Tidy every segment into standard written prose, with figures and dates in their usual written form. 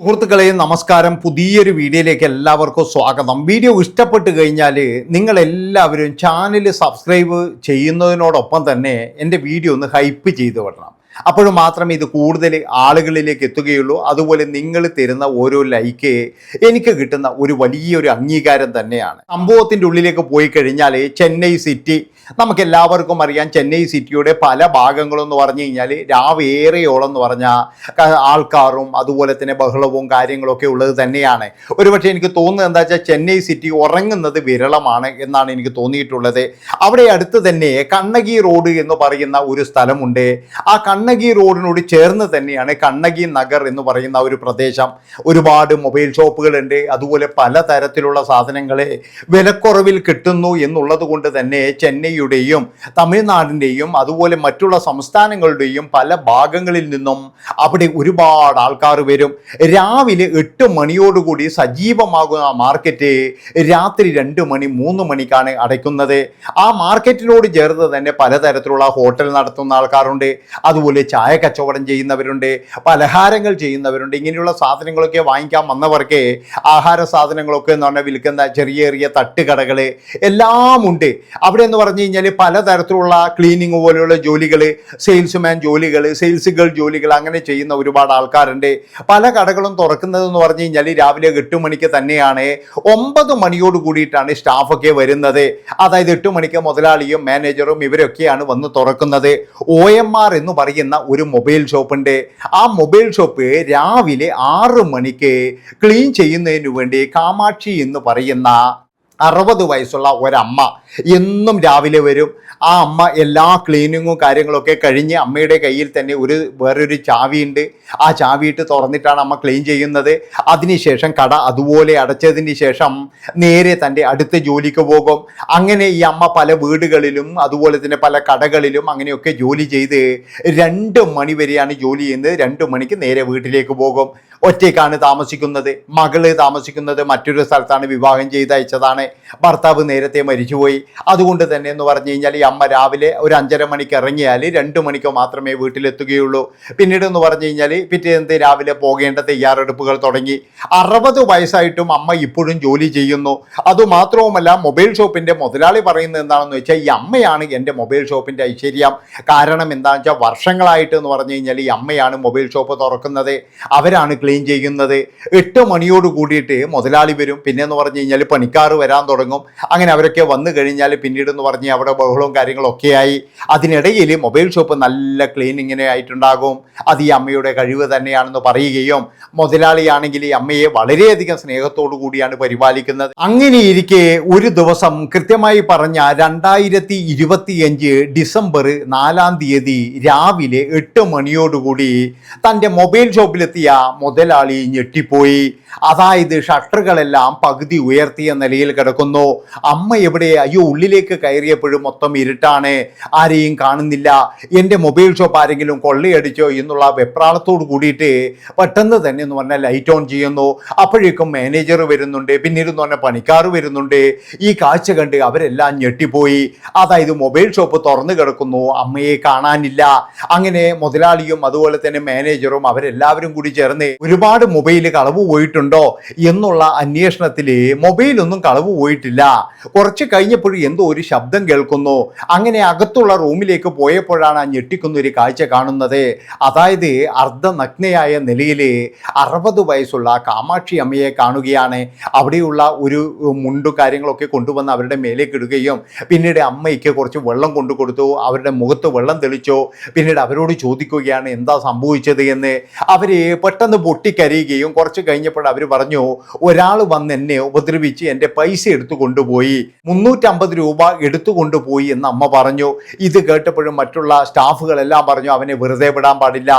സുഹൃത്തുക്കളെ നമസ്കാരം. പുതിയൊരു വീഡിയോയിലേക്ക് എല്ലാവർക്കും സ്വാഗതം. വീഡിയോ ഇഷ്ടപ്പെട്ട് കഴിഞ്ഞാൽ നിങ്ങളെല്ലാവരും ചാനൽ സബ്സ്ക്രൈബ് ചെയ്യുന്നതിനോടൊപ്പം തന്നെ എൻ്റെ വീഡിയോ ഒന്ന് ഹൈപ്പ് ചെയ്ത് വിടണം. അപ്പോൾ മാത്രമേ ഇത് കൂടുതൽ ആളുകളിലേക്ക് എത്തുകയുള്ളൂ. അതുപോലെ നിങ്ങൾ തരുന്ന ഓരോ ലൈക്ക് എനിക്ക് കിട്ടുന്ന ഒരു വലിയൊരു അംഗീകാരം തന്നെയാണ്. സംഭവത്തിൻ്റെ ഉള്ളിലേക്ക് പോയി കഴിഞ്ഞാൽ ചെന്നൈ സിറ്റി നമുക്കെല്ലാവർക്കും അറിയാം. ചെന്നൈ സിറ്റിയുടെ പല ഭാഗങ്ങളെന്ന് പറഞ്ഞു കഴിഞ്ഞാൽ രാവേറെയോളം എന്ന് പറഞ്ഞാൽ ആൾക്കാരും അതുപോലെ തന്നെ ബഹളവും കാര്യങ്ങളൊക്കെ ഉള്ളത് തന്നെയാണ്. ഒരുപക്ഷെ എനിക്ക് തോന്നുന്നത് എന്താ വെച്ചാൽ ചെന്നൈ സിറ്റി ഉറങ്ങുന്നത് വിരളമാണ് എന്നാണ് എനിക്ക് തോന്നിയിട്ടുള്ളത്. അവിടെ അടുത്ത് തന്നെ കണ്ണകി റോഡ് എന്ന് പറയുന്ന ഒരു സ്ഥലമുണ്ട്. ആ കണ്ണകി റോഡിനോട് ചേർന്ന് തന്നെയാണ് കണ്ണകി നഗർ എന്ന് പറയുന്ന ഒരു പ്രദേശം. ഒരുപാട് മൊബൈൽ ഷോപ്പുകളുണ്ട്. അതുപോലെ പലതരത്തിലുള്ള സാധനങ്ങൾ വിലക്കുറവിൽ കിട്ടുന്നു എന്നുള്ളത് കൊണ്ട് തന്നെ ചെന്നൈ യും തമിഴ്നാടിൻ്റെയും അതുപോലെ മറ്റുള്ള സംസ്ഥാനങ്ങളുടെയും പല ഭാഗങ്ങളിൽ നിന്നും അവിടെ ഒരുപാട് ആൾക്കാർ വരും. രാവിലെ 8 മണിയോടുകൂടി സജീവമാകുന്ന മാർക്കറ്റ് രാത്രി 2 മണി 3 മണിക്കാണ് അടയ്ക്കുന്നത്. ആ മാർക്കറ്റിനോട് ചേർന്ന് തന്നെ പലതരത്തിലുള്ള ഹോട്ടൽ നടത്തുന്ന ആൾക്കാരുണ്ട്. അതുപോലെ ചായ കച്ചവടം ചെയ്യുന്നവരുണ്ട്, പലഹാരങ്ങൾ ചെയ്യുന്നവരുണ്ട്. ഇങ്ങനെയുള്ള സാധനങ്ങളൊക്കെ വാങ്ങിക്കാൻ വന്നവർക്ക് ആഹാര സാധനങ്ങളൊക്കെ എന്ന് പറഞ്ഞാൽ വിൽക്കുന്ന ചെറിയ ചെറിയ തട്ടുകടകൾ എല്ലാം ഉണ്ട്. അവിടെ എന്ന് പറഞ്ഞു കഴിഞ്ഞാൽ പലതരത്തിലുള്ള ക്ലീനിങ് പോലെയുള്ള ജോലികൾ, സെയിൽസ്മാൻ ജോലികൾ, സെയിൽസ് ഗേൾ ജോലികൾ അങ്ങനെ ചെയ്യുന്ന ഒരുപാട് ആൾക്കാരുണ്ട്. പല കടകളും തുറക്കുന്നതെന്ന് പറഞ്ഞു കഴിഞ്ഞാൽ രാവിലെ 8 മണിക്ക് തന്നെയാണ്. 9 മണിയോട് കൂടിയിട്ടാണ് സ്റ്റാഫൊക്കെ വരുന്നത്. അതായത് 8 മണിക്ക് മുതലാളിയും മാനേജറും ഇവരൊക്കെയാണ് വന്ന് തുറക്കുന്നത്. OMR എന്ന് പറയുന്ന ഒരു മൊബൈൽ ഷോപ്പുണ്ട്. ആ മൊബൈൽ ഷോപ്പ് രാവിലെ 6 മണിക്ക് ക്ലീൻ ചെയ്യുന്നതിന് വേണ്ടി കാമാക്ഷി എന്ന് പറയുന്ന 60 വയസ്സുള്ള ഒരമ്മ എന്നും രാവിലെ വരും. ആ അമ്മ എല്ലാ ക്ലീനിങ്ങും കാര്യങ്ങളൊക്കെ കഴിഞ്ഞ് അമ്മയുടെ കയ്യിൽ തന്നെ വേറൊരു ചാവിയുണ്ട്. ആ ചാവിയിട്ട് തുറന്നിട്ടാണ് അമ്മ ക്ലീൻ ചെയ്യുന്നത്. അതിനുശേഷം കട അതുപോലെ അടച്ചതിന് ശേഷം നേരെ തൻ്റെ അടുത്ത ജോലിക്ക് പോകും. അങ്ങനെ ഈ അമ്മ പല വീടുകളിലും അതുപോലെ തന്നെ പല കടകളിലും അങ്ങനെയൊക്കെ ജോലി ചെയ്ത് 2 മണി വരെയാണ് ജോലി ചെയ്യുന്നത്. 2 മണിക്ക് നേരെ വീട്ടിലേക്ക് പോകും. ഒറ്റയ്ക്കാണ് താമസിക്കുന്നത്. മകള് താമസിക്കുന്നത് മറ്റൊരു സ്ഥലത്താണ്. വിവാഹം ചെയ്തയച്ചതാണ്. ഭർത്താവ് നേരത്തെ മരിച്ചുപോയി. അതുകൊണ്ട് തന്നെ എന്ന് പറഞ്ഞു കഴിഞ്ഞാൽ ഈ അമ്മ രാവിലെ ഒരു 5:30 മണിക്ക് ഇറങ്ങിയാൽ 2 മണിക്ക് മാത്രമേ വീട്ടിലെത്തുകയുള്ളൂ. പിന്നീട് എന്ന് പറഞ്ഞു കഴിഞ്ഞാൽ പിറ്റേന്ന് രാവിലെ പോകേണ്ട തയ്യാറെടുപ്പുകൾ തുടങ്ങി. 60 വയസ്സായിട്ടും അമ്മ ഇപ്പോഴും ജോലി ചെയ്യുന്നു. അതുമാത്രവുമല്ല, മൊബൈൽ ഷോപ്പിൻ്റെ മുതലാളി പറയുന്നത് എന്താണെന്ന് വെച്ചാൽ ഈ അമ്മയാണ് എൻ്റെ മൊബൈൽ ഷോപ്പിൻ്റെ ഐശ്വര്യം. കാരണം എന്താണെന്ന് വെച്ചാൽ വർഷങ്ങളായിട്ട് എന്ന് പറഞ്ഞു കഴിഞ്ഞാൽ ഈ അമ്മയാണ് മൊബൈൽ ഷോപ്പ് തുറക്കുന്നത്, അവരാണ് ക്ലീൻ ചെയ്യുന്നത്. 8 മണിയോട് കൂടിയിട്ട് മുതലാളി വരും. പിന്നെ എന്ന് പറഞ്ഞു കഴിഞ്ഞാൽ പണിക്കാർ വരാൻ തുടങ്ങും. അങ്ങനെ അവരൊക്കെ വന്നു കഴിഞ്ഞാൽ പിന്നീട് എന്ന് പറഞ്ഞാൽ അവിടെ ബഹളവും കാര്യങ്ങളൊക്കെ ആയി. അതിനിടയിൽ മൊബൈൽ ഷോപ്പ് നല്ല ക്ലീനിങ്ങിനെ ആയിട്ടുണ്ടാകും. അത് ഈ അമ്മയുടെ കഴിവ് തന്നെയാണെന്ന് പറയുകയും മുതലാളിയാണെങ്കിൽ ഈ അമ്മയെ വളരെയധികം സ്നേഹത്തോടു കൂടിയാണ് പരിപാലിക്കുന്നത്. അങ്ങനെയിരിക്കെ ഒരു ദിവസം കൃത്യമായി പറഞ്ഞ 2025 ഡിസംബർ 4-ാം തീയതി രാവിലെ 8 മണിയോടുകൂടി തൻ്റെ മൊബൈൽ ഷോപ്പിലെത്തിയ മുതലാളി ഞെട്ടിപ്പോയി. അതായത് ഷട്ടറുകളെല്ലാം പകുതി ഉയർത്തിയ നിലയിൽ കിടക്കുന്നു. അമ്മ എവിടെ? അയ്യോ, ഉള്ളിലേക്ക് കയറിയപ്പോഴും മൊത്തം ഇരുട്ടാണ്, ആരെയും കാണുന്നില്ല. എൻ്റെ മൊബൈൽ ഷോപ്പ് ആരെങ്കിലും കൊള്ളയടിച്ചോ എന്നുള്ള വെപ്രാളത്തോട് കൂടിയിട്ട് പെട്ടെന്ന് തന്നെ എന്ന് പറഞ്ഞാൽ ലൈറ്റ് ഓൺ ചെയ്യുന്നു. അപ്പോഴേക്കും മാനേജർ വരുന്നുണ്ട്. പിന്നീട് എന്ന് പറഞ്ഞാൽ പണിക്കാർ വരുന്നുണ്ട്. ഈ കാഴ്ച കണ്ട് അവരെല്ലാം ഞെട്ടിപ്പോയി. അതായത് മൊബൈൽ ഷോപ്പ് തുറന്നു കിടക്കുന്നു, അമ്മയെ കാണാനില്ല. അങ്ങനെ മുതലാളിയും അതുപോലെ തന്നെ മാനേജറും അവരെല്ലാവരും കൂടി ചേർന്ന് ഒരുപാട് മൊബൈൽ കളവ് പോയിട്ടുണ്ട് എന്നുള്ള അന്വേഷണത്തിൽ മൊബൈലൊന്നും കളവ് പോയിട്ടില്ല. കുറച്ച് കഴിഞ്ഞപ്പോഴും എന്തോ ഒരു ശബ്ദം കേൾക്കുന്നു. അങ്ങനെ അകത്തുള്ള റൂമിലേക്ക് പോയപ്പോഴാണ് ആ ഞെട്ടിക്കുന്ന ഒരു കാഴ്ച കാണുന്നത്. അതായത് അർദ്ധനഗ്നയായ നിലയിൽ 60 വയസ്സുള്ള കാമാക്ഷി അമ്മയെ കാണുകയാണ്. അവിടെയുള്ള ഒരു മുണ്ടു കാര്യങ്ങളൊക്കെ കൊണ്ടുവന്ന് അവരുടെ മേലേക്ക് ഇടുകയും പിന്നീട് അമ്മയ്ക്ക് കുറച്ച് വെള്ളം കൊണ്ടു കൊടുത്തു. അവരുടെ മുഖത്ത് വെള്ളം തെളിച്ചു. പിന്നീട് അവരോട് ചോദിക്കുകയാണ് എന്താ സംഭവിച്ചത് എന്ന്. അവർ പെട്ടെന്ന് പൊട്ടിക്കരയുകയും കുറച്ച് കഴിഞ്ഞപ്പോൾ അവർ പറഞ്ഞു, ഒരാൾ വന്ന് എന്നെ ഉപദ്രവിച്ച് എൻ്റെ പൈസ എടുത്തു കൊണ്ടുപോയി, 350 രൂപ എടുത്തു കൊണ്ടുപോയി എന്ന് അമ്മ പറഞ്ഞു. ഇത് കേട്ടപ്പോഴും മറ്റുള്ള സ്റ്റാഫുകളെല്ലാം പറഞ്ഞു, അവനെ വെറുതെ വിടാൻ പാടില്ല,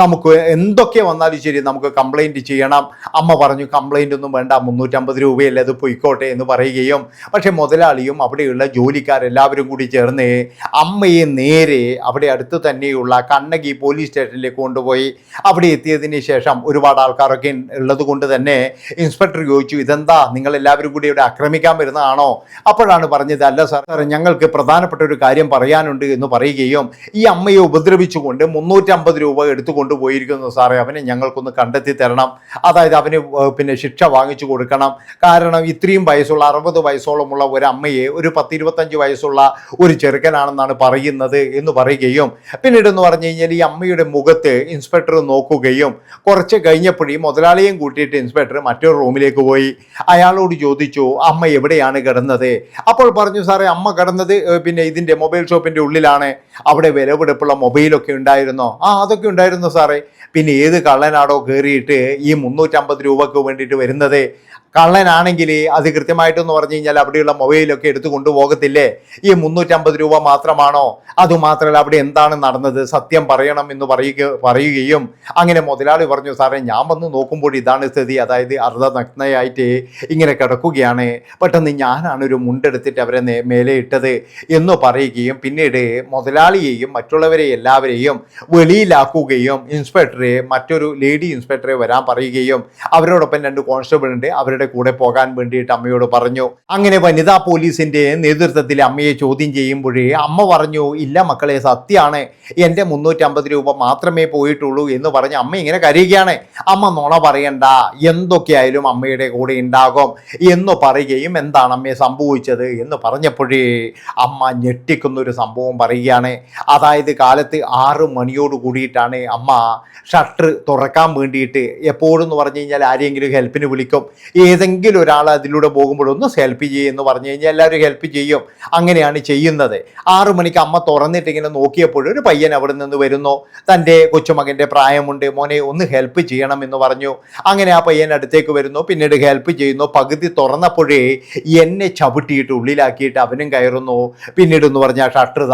നമുക്ക് എന്തൊക്കെ വന്നാലും ശരി നമുക്ക് കംപ്ലൈൻറ്റ് ചെയ്യണം. അമ്മ പറഞ്ഞു, കംപ്ലൈൻ്റ് ഒന്നും വേണ്ട, 350 രൂപയല്ലേ, അത് പൊയ്ക്കോട്ടെ എന്ന് പറയുകയും പക്ഷേ മുതലാളിയും അവിടെയുള്ള ജോലിക്കാരെല്ലാവരും കൂടി ചേർന്ന് അമ്മയെ നേരെ അവിടെ അടുത്ത് തന്നെയുള്ള കണ്ണകി പോലീസ് സ്റ്റേഷനിലേക്ക് കൊണ്ടുപോയി. അവിടെ എത്തിയതിന് ശേഷം ഒരു ഒരുപാട് ആൾക്കാരൊക്കെ ഉള്ളത് കൊണ്ട് തന്നെ ഇൻസ്പെക്ടർ ചോദിച്ചു, ഇതെന്താ നിങ്ങൾ എല്ലാവരും കൂടി ഇവിടെ ആക്രമിക്കാൻ വരുന്നതാണോ? അപ്പോഴാണ് പറഞ്ഞത്, അല്ല സാർ, ഞങ്ങൾക്ക് പ്രധാനപ്പെട്ട ഒരു കാര്യം പറയാനുണ്ട് എന്ന് പറയുകയും ഈ അമ്മയെ ഉപദ്രവിച്ചുകൊണ്ട് 350 രൂപ എടുത്തുകൊണ്ട് പോയിരിക്കുന്നു സാറേ, അവനെ ഞങ്ങൾക്കൊന്ന് കണ്ടെത്തി തരണം, അതായത് അവന് പിന്നെ ശിക്ഷ വാങ്ങിച്ചു കൊടുക്കണം. കാരണം ഇത്രയും വയസ്സുള്ള 60 വയസ്സോളമുള്ള ഒരു അമ്മയെ ഒരു 10-25 വയസ്സുള്ള ഒരു ചെറുക്കനാണെന്നാണ് പറയുന്നത് എന്ന് പറയുകയും പിന്നീട് എന്ന് പറഞ്ഞു കഴിഞ്ഞാൽ ഈ അമ്മയുടെ മുഖത്ത് ഇൻസ്പെക്ടർ നോക്കുകയും കുറച്ച് കഴിഞ്ഞപ്പോഴേ മുതലാളിയും കൂട്ടിയിട്ട് ഇൻസ്പെക്ടർ മറ്റൊരു റൂമിലേക്ക് പോയി. അയാളോട് ചോദിച്ചു, അമ്മ എവിടെയാണ് കിടന്നത്? അപ്പോൾ പറഞ്ഞു, സാറേ അമ്മ കിടന്നത് പിന്നെ ഇതിൻ്റെ മൊബൈൽ ഷോപ്പിൻ്റെ ഉള്ളിലാണ്. അവിടെ വിലപിടിപ്പുള്ള മൊബൈലൊക്കെ ഉണ്ടായിരുന്നോ? അതൊക്കെ ഉണ്ടായിരുന്നു സാറേ. പിന്നെ ഏത് കള്ളനാടോ കയറിയിട്ട് ഈ 350 രൂപക്ക് വേണ്ടിയിട്ട് വരുന്നത്? കള്ളനാണെങ്കിൽ അത് കൃത്യമായിട്ടെന്ന് പറഞ്ഞു കഴിഞ്ഞാൽ അവിടെയുള്ള മൊബൈലൊക്കെ എടുത്തു കൊണ്ടുപോകത്തില്ലേ? ഈ 350 രൂപ മാത്രമാണോ? അതുമാത്രമല്ല, അവിടെ എന്താണ് നടന്നത്, സത്യം പറയണം എന്ന് പറയുകയും അങ്ങനെ മുതലാളി പറഞ്ഞു, സാറേ ഞാൻ വന്ന് നോക്കുമ്പോൾ ഇതാണ് സ്ഥിതി, അതായത് അർദ്ധനഗ്നയായിട്ട് ഇങ്ങനെ കിടക്കുകയാണ്. പെട്ടെന്ന് ഞാനാണ് ഒരു മുണ്ടെടുത്തിട്ട് അവരെ മേലെ ഇട്ടത് എന്ന് പറയുകയും പിന്നീട് മുതലാളിയെയും മറ്റുള്ളവരെ എല്ലാവരെയും വെളിയിലാക്കുകയും ഇൻസ്പെക്ടറെ, മറ്റൊരു ലേഡി ഇൻസ്പെക്ടറെ വരാൻ പറയുകയും അവരോടൊപ്പം 2 കോൺസ്റ്റബിൾ ഉണ്ട്, അവരുടെ കൂടെ പോകാൻ വേണ്ടിയിട്ട് അമ്മയോട് പറഞ്ഞു. അങ്ങനെ വനിതാ പോലീസിന്റെ നേതൃത്വത്തിൽ അമ്മയെ ചോദ്യം ചെയ്യുമ്പോഴേ അമ്മ പറഞ്ഞു, ഇല്ല മക്കളെ, സത്യമാണ്, എൻ്റെ 350 രൂപ മാത്രമേ പോയിട്ടുള്ളൂ എന്ന് പറഞ്ഞ് അമ്മ ഇങ്ങനെ കരയുകയാണ്. അമ്മ നുണ പറയണ്ട, എന്തൊക്കെയായാലും അമ്മയുടെ കൂടെ ഉണ്ടാകും എന്ന് പറയുകയും എന്താണ് അമ്മയെ സംഭവിച്ചത് എന്ന് പറഞ്ഞപ്പോഴേ അമ്മ ഞെട്ടിക്കുന്നൊരു സംഭവം പറയുകയാണ്. അതായത് കാലത്ത് 6 മണിയോട് കൂടിയിട്ടാണ് അമ്മ ഷട്ടർ തുറക്കാൻ വേണ്ടിയിട്ട്, എപ്പോഴും എന്ന് പറഞ്ഞു കഴിഞ്ഞാൽ ആരെങ്കിലും ഹെൽപ്പിന് വിളിക്കും, ഏതെങ്കിലും ഒരാൾ അതിലൂടെ പോകുമ്പോഴൊന്ന് ഹെൽപ്പ് ചെയ്യുമെന്ന് പറഞ്ഞു കഴിഞ്ഞാൽ എല്ലാവരും ഹെൽപ്പ് ചെയ്യും. അങ്ങനെയാണ് ചെയ്യുന്നത്. 6 മണിക്ക് അമ്മ തുറന്നിട്ട് ഇങ്ങനെ നോക്കിയപ്പോൾ ഒരു പയ്യൻ അവിടെ നിന്ന് വരുന്നു. തൻ്റെ കൊച്ചുമകൻ്റെ പ്രായമുണ്ട്, മോനെ ഒന്ന് ഹെൽപ്പ് ചെയ്യണം എന്ന് പറഞ്ഞു. അങ്ങനെ ആ പയ്യൻ അടുത്തേക്ക് വരുന്നു, പിന്നീട് ഹെൽപ്പ് ചെയ്യുന്നു. പകുതി തുറന്നപ്പോഴേ എന്നെ ചവിട്ടിയിട്ട് ഉള്ളിലാക്കിയിട്ട് അവനും കയറുന്നു. പിന്നീട് എന്ന് പറഞ്ഞാൽ ഷട്ടർ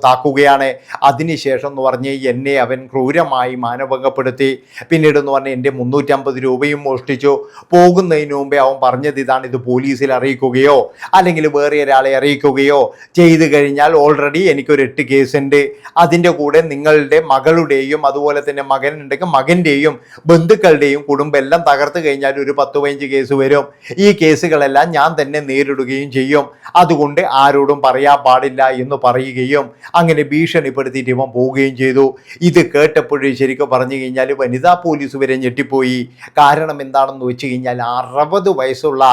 താക്കുകയാണ്. അതിനുശേഷം എന്ന് പറഞ്ഞ് എന്നെ അവൻ ക്രൂരമായി മാനഭംഗപ്പെടുത്തി. പിന്നീട് എന്ന് പറഞ്ഞാൽ എൻ്റെ 350 രൂപയും മോഷ്ടിച്ചു. പോകുന്നതിന് മുമ്പേ അവൻ പറഞ്ഞത് ഇതാണ്, ഇത് പോലീസിൽ അറിയിക്കുകയോ അല്ലെങ്കിൽ വേറെ ഒരാളെ അറിയിക്കുകയോ ചെയ്തു കഴിഞ്ഞാൽ ഓൾറെഡി എനിക്കൊരു 8 കേസുണ്ട്. അതിൻ്റെ കൂടെ നിങ്ങളുടെ മകളുടെയും അതുപോലെ തന്നെ മകനുണ്ടെങ്കിൽ മകൻ്റെയും ബന്ധുക്കളുടെയും കുടുംബം എല്ലാം തകർത്ത് കഴിഞ്ഞാൽ ഒരു 10-15 കേസ് വരും. ഈ കേസുകളെല്ലാം ഞാൻ തന്നെ നേരിടുകയും ചെയ്യും, അതുകൊണ്ട് ആരോടും പറയാൻ പാടില്ല എന്ന് പറയുകയും അങ്ങനെ ഭീഷണിപ്പെടുത്തിയിട്ട് ഇവൻ പോവുകയും ചെയ്തു. ഇത് കേട്ടപ്പോഴേ ശരിക്കും പറഞ്ഞു കഴിഞ്ഞാൽ വനിതാ പോലീസ് വരെ ഞെട്ടിപ്പോയി. കാരണം എന്താണെന്ന് വെച്ച് കഴിഞ്ഞാൽ 60 വയസ്സുള്ള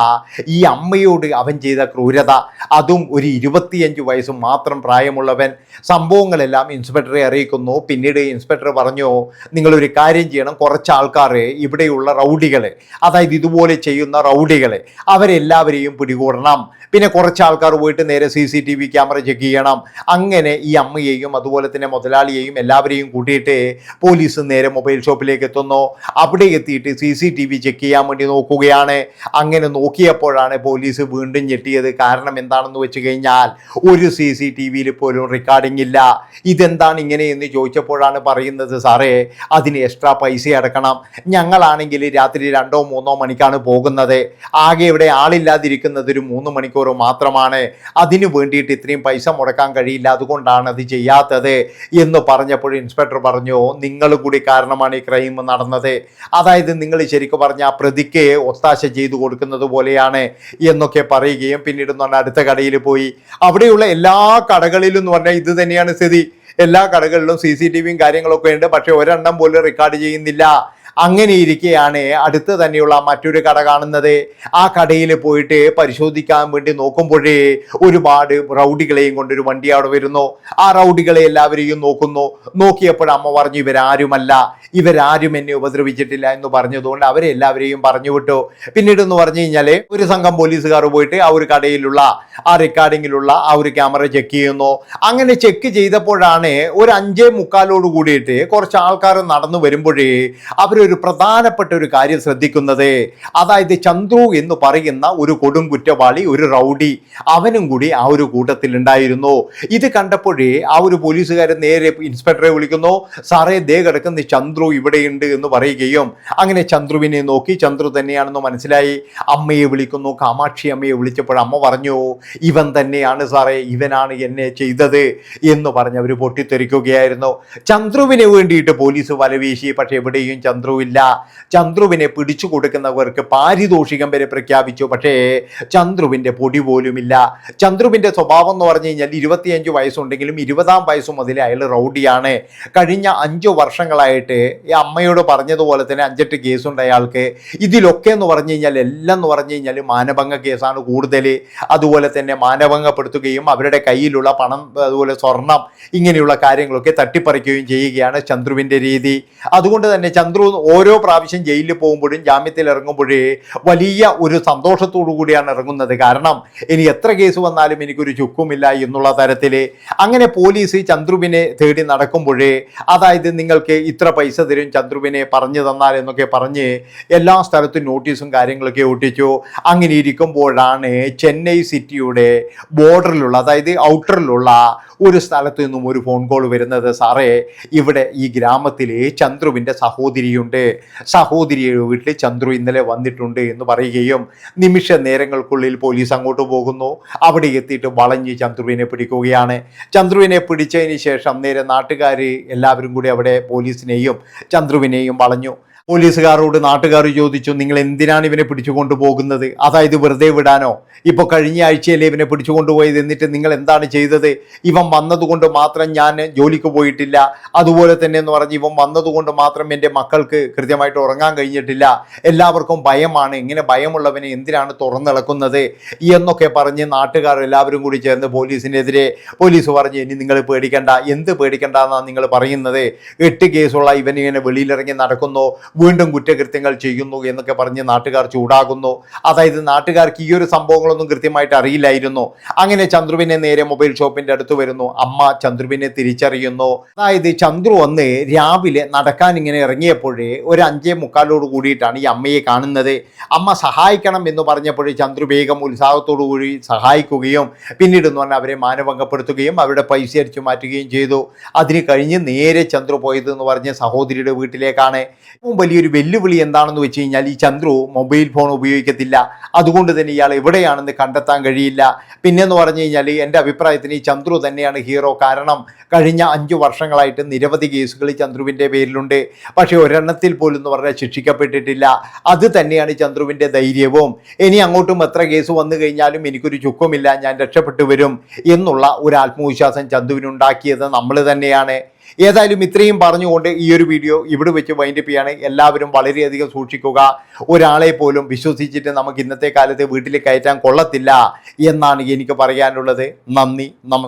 ഈ അമ്മയോട് അവൻ ചെയ്ത ക്രൂരത, അതും ഒരു 25 വയസ്സ് മാത്രം പ്രായമുള്ളവൻ. സംഭവങ്ങളെല്ലാം ഇൻസ്പെക്ടറെ അറിയിക്കുന്നു. പിന്നീട് ഇൻസ്പെക്ടർ പറഞ്ഞു, നിങ്ങളൊരു കാര്യം ചെയ്യണം, കുറച്ച് ആൾക്കാർ ഇവിടെയുള്ള റൗഡികളെ, അതായത് ഇതുപോലെ ചെയ്യുന്ന റൗഡികളെ അവരെല്ലാവരെയും പിടികൂടണം. പിന്നെ കുറച്ച് ആൾക്കാർ പോയിട്ട് നേരെ CCTV ക്യാമറ ചെക്ക് ചെയ്യണം. അങ്ങനെ ഈ അമ്മയെയും അതുപോലെ തന്നെ മുതലാളിയെയും എല്ലാവരെയും കൂട്ടിയിട്ട് പോലീസ് നേരെ മൊബൈൽ ഷോപ്പിലേക്ക് എത്തുന്നു. അവിടെ എത്തിയിട്ട് CCTV ചെക്ക് ചെയ്യാൻ വേണ്ടി നോക്കുകയാണ്. അങ്ങനെ നോക്കിയപ്പോഴാണ് പോലീസ് വീണ്ടും ഞെട്ടിയത്. കാരണം എന്താണെന്ന് വെച്ച് കഴിഞ്ഞാൽ ഒരു CCTVയിൽ പോലും റെക്കോർഡിംഗ് ഇല്ല. ഇതെന്താണ് ഇങ്ങനെ എന്ന് ചോദിച്ചപ്പോഴാണ് പറയുന്നത്, സാറേ അതിന് എക്സ്ട്രാ പൈസ അടക്കണം, ഞങ്ങളാണെങ്കിൽ രാത്രി 2-3 മണിക്കാണ് പോകുന്നത്, ആകെ ഇവിടെ ആളില്ലാതിരിക്കുന്നത് ഒരു 3 മണിക്കൂർ മാത്രമാണ്, അതിനു വേണ്ടിയിട്ട് ഇത്രയും പൈസ മുടക്കാൻ കഴിയില്ല, അതുകൊണ്ടാണ് അത് ചെയ്യാത്തത് എന്ന് പറഞ്ഞപ്പോൾ ഇൻസ്പെക്ടർ പറഞ്ഞു, നിങ്ങൾ കൂടി കാരണമാണ് ഈ ക്രൈം നടന്നത്, അതായത് നിങ്ങൾ ശരിക്കും പറഞ്ഞ ആ പ്രതിക്ക് ഒത്താശ ചെയ്തു കൊടുക്കുന്നത് പോലെയാണ് എന്നൊക്കെ പറയുകയും പിന്നീട് എന്ന് പറഞ്ഞാൽ അടുത്ത കടയിൽ പോയി. അവിടെയുള്ള എല്ലാ കടകളിലും എന്ന് പറഞ്ഞാൽ ഇത് തന്നെയാണ് സ്ഥിതി. എല്ലാ കടകളിലും CCTVയും കാര്യങ്ങളൊക്കെ ഉണ്ട്, പക്ഷെ ഒരെണ്ണം പോലും റെക്കോർഡ് ചെയ്യുന്നില്ല. അങ്ങനെ ഇരിക്കെയാണ് അടുത്ത് തന്നെയുള്ള മറ്റൊരു കട കാണുന്നത്. ആ കടയിൽ പോയിട്ട് പരിശോധിക്കാൻ വേണ്ടി നോക്കുമ്പോഴേ ഒരുപാട് റൗഡികളെയും കൊണ്ടൊരു വണ്ടി അവിടെ വരുന്നു. ആ റൗഡികളെ എല്ലാവരെയും നോക്കുന്നു. നോക്കിയപ്പോൾ അമ്മ പറഞ്ഞു, ഇവരാരും എന്നെ ഉപദ്രവിച്ചിട്ടില്ല എന്ന് പറഞ്ഞതുകൊണ്ട് അവരെ എല്ലാവരെയും പറഞ്ഞു വിട്ടു. പിന്നീട് എന്ന് പറഞ്ഞു കഴിഞ്ഞാൽ ഒരു സംഘം പോലീസുകാർ പോയിട്ട് ആ ഒരു കടയിലുള്ള ആ റെക്കോർഡിങ്ങിലുള്ള ആ ഒരു ക്യാമറ ചെക്ക് ചെയ്യുന്നു. അങ്ങനെ ചെക്ക് ചെയ്തപ്പോഴാണ് ഒരു 5:45 കൂടിയിട്ട് കുറച്ച് ആൾക്കാർ നടന്നു വരുമ്പോഴേ അവരൊരു പ്രധാനപ്പെട്ട ഒരു കാര്യം ശ്രദ്ധിക്കുന്നത്, അതായത് ചന്ദ്രു എന്ന് പറയുന്ന ഒരു കൊടും കുറ്റവാളി, ഒരു റൗഡി, അവനും കൂടി ആ ഒരു കൂട്ടത്തിൽ ഉണ്ടായിരുന്നു. ഇത് കണ്ടപ്പോഴേ ആ ഒരു പോലീസുകാരൻ നേരെ ഇൻസ്പെക്ടറെ വിളിക്കുന്നു, സാറേ ദേ കിടക്കുന്ന ചന്ദ്രു ഇവിടെയുണ്ട് എന്ന് പറയുകയും അങ്ങനെ ചന്ദ്രുവിനെ നോക്കി ചന്ദ്രു തന്നെയാണെന്ന് മനസ്സിലായി. അമ്മയെ വിളിക്കുന്നു. കാമാക്ഷി അമ്മയെ വിളിച്ചപ്പോൾ അമ്മ പറഞ്ഞു, ഇവൻ തന്നെയാണ് സാറേ, ഇവനാണ് എന്നെ ചെയ്തത് എന്ന് പറഞ്ഞ് അവർ പൊട്ടിത്തെറിക്കുകയായിരുന്നു. ചന്ദ്രുവിന് വേണ്ടിയിട്ട് പോലീസ് വലവീശി, പക്ഷെ എവിടെയും ചന്ദ്രു ഇല്ല. ചന്ദ്രുവിനെ പിടിച്ചു കൊടുക്കുന്നവർക്ക് പാരിതോഷികം വരെ പ്രഖ്യാപിച്ചു. പക്ഷേ ചന്ദ്രുവിൻ്റെ പൊടി പോലുമില്ല. ചന്ദ്രുവിൻ്റെ സ്വഭാവം എന്ന് പറഞ്ഞു കഴിഞ്ഞാൽ 25 വയസ്സുണ്ടെങ്കിലും 20-ാം വയസ്സ് മുതൽ അയാൾ റൗഡിയാണ്. കഴിഞ്ഞ 5 വർഷങ്ങളായിട്ട് ഈ അമ്മയോട് പറഞ്ഞതുപോലെ തന്നെ 5-8 കേസുണ്ട് അയാൾക്ക്. ഇതിലൊക്കെ എന്ന് പറഞ്ഞു കഴിഞ്ഞാൽ എല്ലാം എന്ന് പറഞ്ഞു കഴിഞ്ഞാൽ മാനഭംഗ കേസാണ് കൂടുതൽ. അതുപോലെ തന്നെ മാനഭംഗപ്പെടുത്തുകയും അവരുടെ കയ്യിലുള്ള പണം, അതുപോലെ സ്വർണം, ഇങ്ങനെയുള്ള കാര്യങ്ങളൊക്കെ തട്ടിപ്പറിക്കുകയും ചെയ്യുകയാണ് ചന്ദ്രുവിൻ്റെ രീതി. അതുകൊണ്ട് തന്നെ ചന്ദ്രു ഓരോ പ്രാവശ്യം ജയിലിൽ പോകുമ്പോഴും ജാമ്യത്തിൽ ഇറങ്ങുമ്പോഴേ വലിയ ഒരു സന്തോഷത്തോടു കൂടിയാണ് ഇറങ്ങുന്നത്. കാരണം ഇനി എത്ര കേസ് വന്നാലും എനിക്കൊരു ചുക്കുമില്ല എന്നുള്ള തരത്തിൽ. അങ്ങനെ പോലീസ് ചന്ദ്രുവിനെ തേടി നടക്കുമ്പോഴേ, അതായത് നിങ്ങൾക്ക് ഇത്ര പൈസ തരും ചന്ദ്രുവിനെ പറഞ്ഞു തന്നാൽ എന്നൊക്കെ പറഞ്ഞ് എല്ലാ സ്ഥലത്തും നോട്ടീസും കാര്യങ്ങളൊക്കെ ഒട്ടിച്ചു. അങ്ങനെ ഇരിക്കുമ്പോഴാണ് ചെന്നൈ സിറ്റിയുടെ ബോർഡറിലുള്ള, അതായത് ഔട്ടറിലുള്ള ഒരു സ്ഥലത്ത് നിന്നും ഒരു ഫോൺ കോൾ വരുന്നത്. സാറേ, ഇവിടെ ഈ ഗ്രാമത്തിൽ ചന്ദ്രുവിൻ്റെ സഹോദരിയുണ്ട്, സഹോദരിയുടെ വീട്ടിൽ ചന്ദ്രു ഇന്നലെ വന്നിട്ടുണ്ട് എന്ന് പറയുകയും നിമിഷ നേരങ്ങൾക്കുള്ളിൽ പോലീസ് അങ്ങോട്ട് പോകുന്നു. അവിടെ എത്തിയിട്ട് വളഞ്ഞ് ചന്ദ്രുവിനെ പിടിക്കുകയാണ്. ചന്ദ്രുവിനെ പിടിച്ചതിന് ശേഷം നേരെ നാട്ടുകാർ എല്ലാവരും കൂടി അവിടെ പോലീസിനെയും ചന്ദ്രുവിനെയും വളഞ്ഞു. പോലീസുകാരോട് നാട്ടുകാർ ചോദിച്ചു, നിങ്ങൾ എന്തിനാണ് ഇവനെ പിടിച്ചു കൊണ്ടുപോകുന്നത്? അതായത് വെറുതെ വിടാനോ? ഇപ്പോൾ കഴിഞ്ഞ ആഴ്ചയല്ലേ ഇവനെ പിടിച്ചു കൊണ്ടുപോയത്, എന്നിട്ട് നിങ്ങൾ എന്താണ് ചെയ്തത്? ഇവൻ വന്നതുകൊണ്ട് മാത്രം ഞാൻ ജോലിക്ക് പോയിട്ടില്ല, അതുപോലെ തന്നെ എന്ന് പറഞ്ഞ് ഇവൻ വന്നതുകൊണ്ട് മാത്രം എൻ്റെ മക്കൾക്ക് കൃത്യമായിട്ട് ഉറങ്ങാൻ കഴിഞ്ഞിട്ടില്ല, എല്ലാവർക്കും ഭയമാണ്, ഇങ്ങനെ ഭയമുള്ളവനെ എന്തിനാണ് തുറന്നിളക്കുന്നത് എന്നൊക്കെ പറഞ്ഞ് നാട്ടുകാർ എല്ലാവരും കൂടി ചേർന്ന് പോലീസിനെതിരെ. പോലീസ് പറഞ്ഞു, ഇനി നിങ്ങൾ പേടിക്കണ്ട. എന്ത് പേടിക്കണ്ട എന്നാണ് നിങ്ങൾ പറയുന്നത്? 8 കേസുള്ള ഇവനിങ്ങനെ വെളിയിലിറങ്ങി നടക്കുന്നു, വീണ്ടും കുറ്റകൃത്യങ്ങൾ ചെയ്യുന്നു എന്നൊക്കെ പറഞ്ഞ് നാട്ടുകാർ ചൂടാകുന്നു. അതായത് നാട്ടുകാർക്ക് ഈ ഒരു സംഭവങ്ങളൊന്നും കൃത്യമായിട്ട് അറിയില്ലായിരുന്നു. അങ്ങനെ ചന്ദ്രുവിനെ നേരെ മൊബൈൽ ഷോപ്പിന്റെ അടുത്ത് വരുന്നു. അമ്മ ചന്ദ്രുവിനെ തിരിച്ചറിയുന്നു. അതായത് ചന്ദ്രു വന്ന് രാവിലെ നടക്കാൻ ഇങ്ങനെ ഇറങ്ങിയപ്പോഴേ ഒരു 5:45 കൂടിയിട്ടാണ് ഈ അമ്മയെ കാണുന്നത്. അമ്മ സഹായിക്കണം എന്ന് പറഞ്ഞപ്പോഴേ ചന്ദ്രു വേഗം ഉത്സാഹത്തോടു കൂടി സഹായിക്കുകയും പിന്നീട് എന്ന് പറഞ്ഞാൽ അവരെ മാനഭംഗപ്പെടുത്തുകയും അവരുടെ പൈസ അടിച്ചു മാറ്റുകയും ചെയ്തു. അതിന് കഴിഞ്ഞ് നേരെ ചന്ദ്രു പോയത് എന്ന് പറഞ്ഞ് സഹോദരിയുടെ വീട്ടിലേക്കാണ്. വലിയൊരു വെല്ലുവിളി എന്താണെന്ന് വെച്ച് കഴിഞ്ഞാൽ ഈ ചന്ദ്രു മൊബൈൽ ഫോൺ ഉപയോഗിക്കത്തില്ല. അതുകൊണ്ട് തന്നെ ഇയാൾ എവിടെയാണെന്ന് കണ്ടെത്താൻ കഴിയില്ല. പിന്നെന്ന് പറഞ്ഞു കഴിഞ്ഞാൽ എൻ്റെ അഭിപ്രായത്തിന് ഈ ചന്ദ്രു തന്നെയാണ് ഹീറോ. കാരണം കഴിഞ്ഞ 5 വർഷങ്ങളായിട്ട് നിരവധി കേസുകൾ ചന്ദ്രുവിൻ്റെ പേരിലുണ്ട്. പക്ഷേ ഒരെണ്ണത്തിൽ പോലും എന്ന് പറഞ്ഞാൽ ശിക്ഷിക്കപ്പെട്ടിട്ടില്ല. അത് തന്നെയാണ് ചന്ദ്രുവിൻ്റെ ധൈര്യവും. ഇനി അങ്ങോട്ടും എത്ര കേസ് വന്നു കഴിഞ്ഞാലും എനിക്കൊരു ചുക്കുമില്ല, ഞാൻ രക്ഷപ്പെട്ടു വരും എന്നുള്ള ഒരു ആത്മവിശ്വാസം ചന്ദ്രുവിനുണ്ടാക്കിയത് നമ്മൾ തന്നെയാണ്. ഏതായാലും ഇത്രയും പറഞ്ഞുകൊണ്ട് ഈ ഒരു വീഡിയോ ഇവിടെ വെച്ച് വൈൻഡപ്പ് ചെയ്യാണ്. എല്ലാവരും വളരെയധികം സൂക്ഷിക്കുക. ഒരാളെ പോലും വിശ്വസിച്ചിട്ട് നമുക്ക് ഇന്നത്തെ കാലത്ത് വീട്ടിൽ കയറ്റാൻ കൊള്ളത്തില്ല എന്നാണ് എനിക്ക് പറയാനുള്ളത്. നന്ദി, നമസ്കാരം.